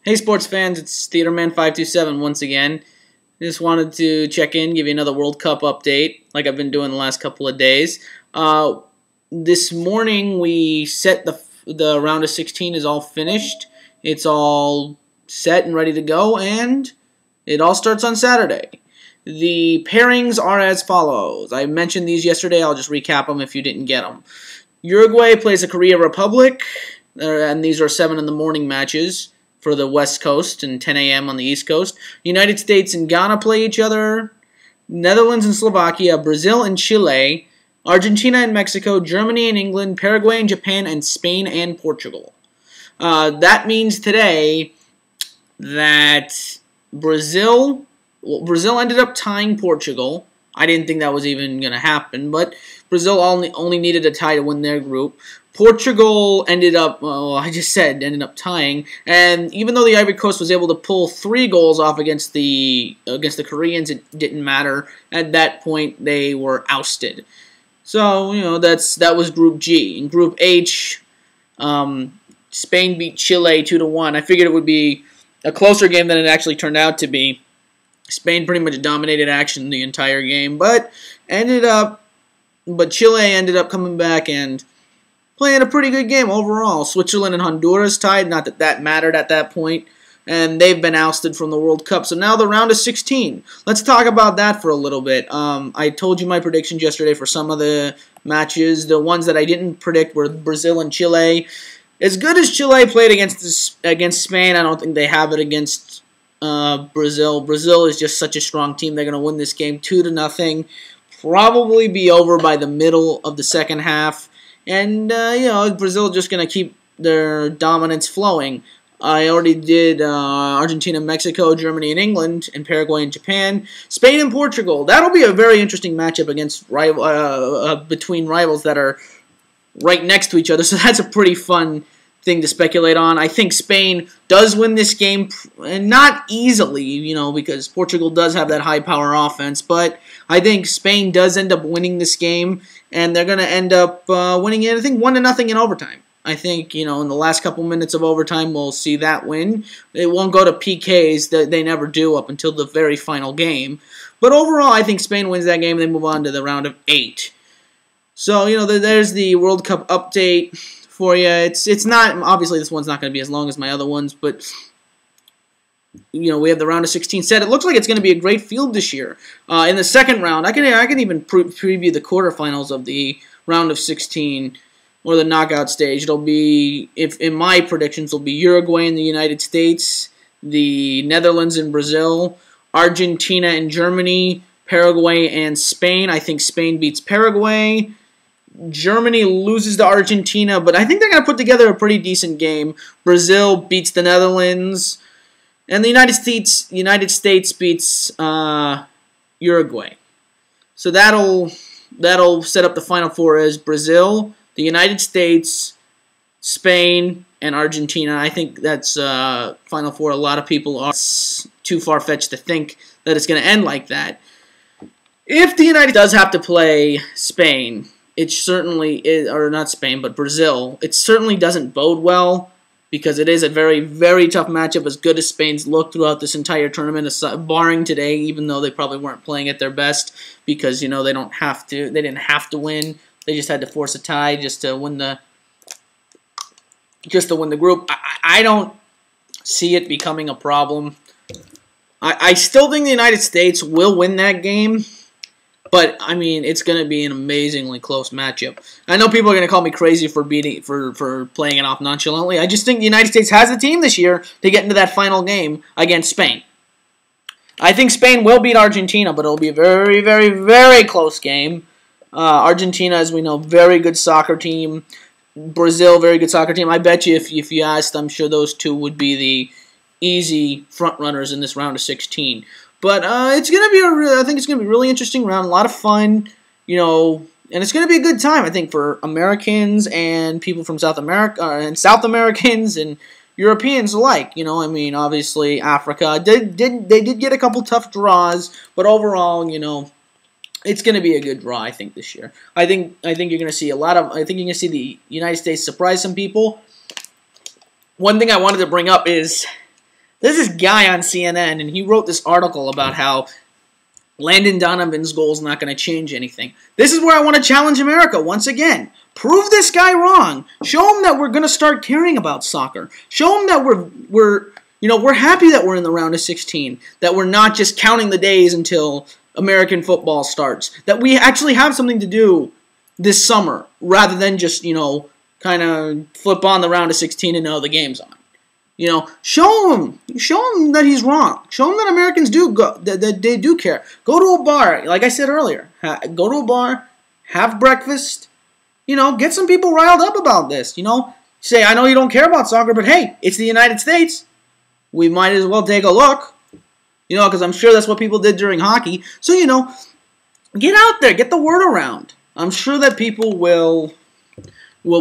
Hey sports fans, it's Theaterman527 once again. Just wanted to check in, give you another World Cup update like I've been doing the last couple of days. This morning we set the round of 16 is all finished. It's all set and ready to go, and it all starts on Saturday. The pairings are as follows. I mentioned these yesterday. I'll just recap them if you didn't get them. Uruguay plays the Korea Republic, and these are 7 in the morning matches for the West Coast and 10 a.m. on the East Coast. United States and Ghana play each other. Netherlands and Slovakia, Brazil and Chile, Argentina and Mexico, Germany and England, Paraguay and Japan, and Spain and Portugal. That means today that Brazil ended up tying Portugal. I didn't think that was even going to happen, but Brazil only needed a tie to win their group. Portugal ended up tying, and even though the Ivory Coast was able to pull 3 goals off against the Koreans, it didn't matter. At that point, they were ousted. So that was Group G. In Group H, Spain beat Chile 2-1. I figured it would be a closer game than it actually turned out to be. Spain pretty much dominated action the entire game, but Chile ended up coming back and playing a pretty good game overall. Switzerland and Honduras tied, not that that mattered at that point, and they've been ousted from the World Cup. So now the round of 16. Let's talk about that for a little bit. I told you my predictions yesterday for some of the matches. The ones that I didn't predict were Brazil and Chile. As good as Chile played against Spain, I don't think they have it against Brazil. Brazil is just such a strong team. They're going to win this game 2-0. Probably be over by the middle of the second half. And, Brazil just going to keep their dominance flowing. I already did Argentina, Mexico, Germany, and England, and Paraguay and Japan. Spain and Portugal. That'll be a very interesting matchup against between rivals that are right next to each other. So that's a pretty fun thing to speculate on. I think Spain does win this game, and not easily, because Portugal does have that high-power offense. But I think Spain does end up winning this game, and they're going to end up winning it, I think, 1-0 in overtime. I think, in the last couple minutes of overtime, we'll see that win. It won't go to PKs. They never do up until the very final game. But overall, I think Spain wins that game, and they move on to the round of 8. So, there's the World Cup update for you. It's not, obviously this one's not going to be as long as my other ones, but we have the round of 16 set. It looks like it's going to be a great field this year. In the second round, I can even preview the quarterfinals of the round of 16 or the knockout stage. It'll be, in my predictions, it'll be Uruguay and the United States, the Netherlands and Brazil, Argentina and Germany, Paraguay and Spain. I think Spain beats Paraguay. Germany loses to Argentina, but I think they're going to put together a pretty decent game. Brazil beats the Netherlands, and the United States beats Uruguay. So that'll set up the Final Four as Brazil, the United States, Spain, and Argentina. I think that's Final Four. A lot of people are too far-fetched to think that it's going to end like that. If the United States does have to play Spain, it certainly is, or not Spain, but Brazil, it certainly doesn't bode well, because it is a very, very tough matchup, as good as Spain's looked throughout this entire tournament, barring today, even though they probably weren't playing at their best, because, they didn't have to win. They just had to force a tie just to win the group. I don't see it becoming a problem. I still think the United States will win that game. But, I mean, it's going to be an amazingly close matchup. I know people are going to call me crazy for playing it off nonchalantly. I just think the United States has a team this year to get into that final game against Spain. I think Spain will beat Argentina, but it'll be a very, very, very close game. Argentina, as we know, very good soccer team. Brazil, very good soccer team. I bet you if you asked, I'm sure those two would be the easy front runners in this round of 16. But it's gonna be I think it's gonna be a really interesting round, a lot of fun, and it's gonna be a good time, I think, for Americans and people from South America and South Americans and Europeans alike. I mean, obviously Africa they did get a couple tough draws, but overall, it's gonna be a good draw, I think, this year. I think you're gonna see I think you're gonna see the United States surprise some people. One thing I wanted to bring up is There's this guy on CNN, and he wrote this article about how Landon Donovan's goal is not going to change anything. This is where I want to challenge America once again. Prove this guy wrong. Show him that we're going to start caring about soccer. Show him that we're happy that we're in the round of 16. That we're not just counting the days until American football starts. That we actually have something to do this summer rather than just, kind of flip on the round of 16 and know the game's on. Show him that he's wrong. Show him that Americans do that they do care. Go to a bar, like I said earlier. Go to a bar, have breakfast. Get some people riled up about this. Say, I know you don't care about soccer, but hey, it's the United States. We might as well take a look. Because I'm sure that's what people did during hockey. So get out there, get the word around. I'm sure that people will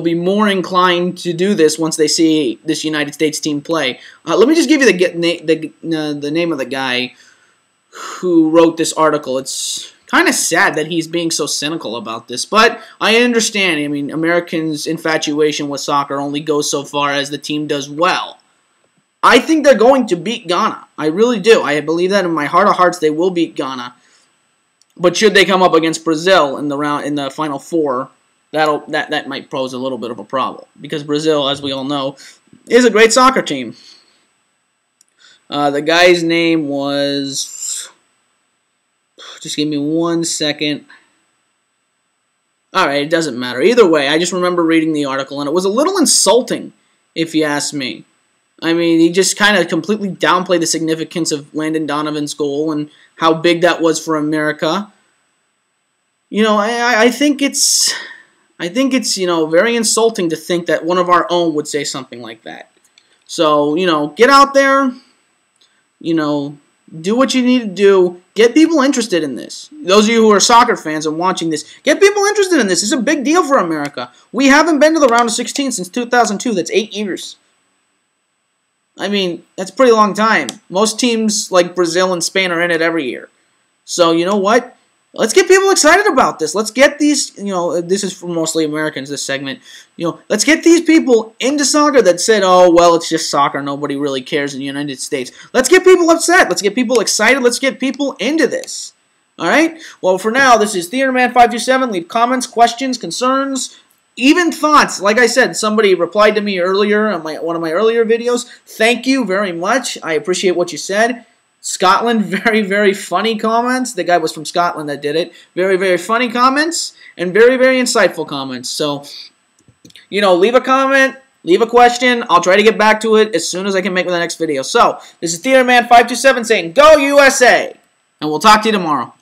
be more inclined to do this once they see this United States team play. Let me just give you the name of the guy who wrote this article. It's kind of sad that he's being so cynical about this, but I understand. I mean, Americans' infatuation with soccer only goes so far as the team does well. I think they're going to beat Ghana. I really do. I believe that in my heart of hearts they will beat Ghana. But should they come up against Brazil in the Final Four, that might pose a little bit of a problem, because Brazil, as we all know, is a great soccer team. The guy's name was... Just give me 1 second. Alright, it doesn't matter. Either way, I just remember reading the article, and it was a little insulting, if you ask me. I mean, he just kind of completely downplayed the significance of Landon Donovan's goal and how big that was for America. I think it's... very insulting to think that one of our own would say something like that. So, get out there, do what you need to do. Get people interested in this. Those of you who are soccer fans and watching this, get people interested in this. It's a big deal for America. We haven't been to the round of 16 since 2002. That's 8 years. I mean, that's a pretty long time. Most teams like Brazil and Spain are in it every year. So, you know what? Let's get people excited about this. Let's get these, this is for mostly Americans, this segment. Let's get these people into soccer that said, oh, well, it's just soccer. Nobody really cares in the United States. Let's get people upset. Let's get people excited. Let's get people into this. All right? Well, for now, this is TheaterMan527. Leave comments, questions, concerns, even thoughts. Like I said, somebody replied to me earlier on one of my earlier videos. Thank you very much. I appreciate what you said. Scotland, very, very funny comments. The guy was from Scotland that did it. Very, very funny comments and very, very insightful comments. So, leave a comment, leave a question. I'll try to get back to it as soon as I can make the next video. So, this is TheaterMan527 saying, Go USA! And we'll talk to you tomorrow.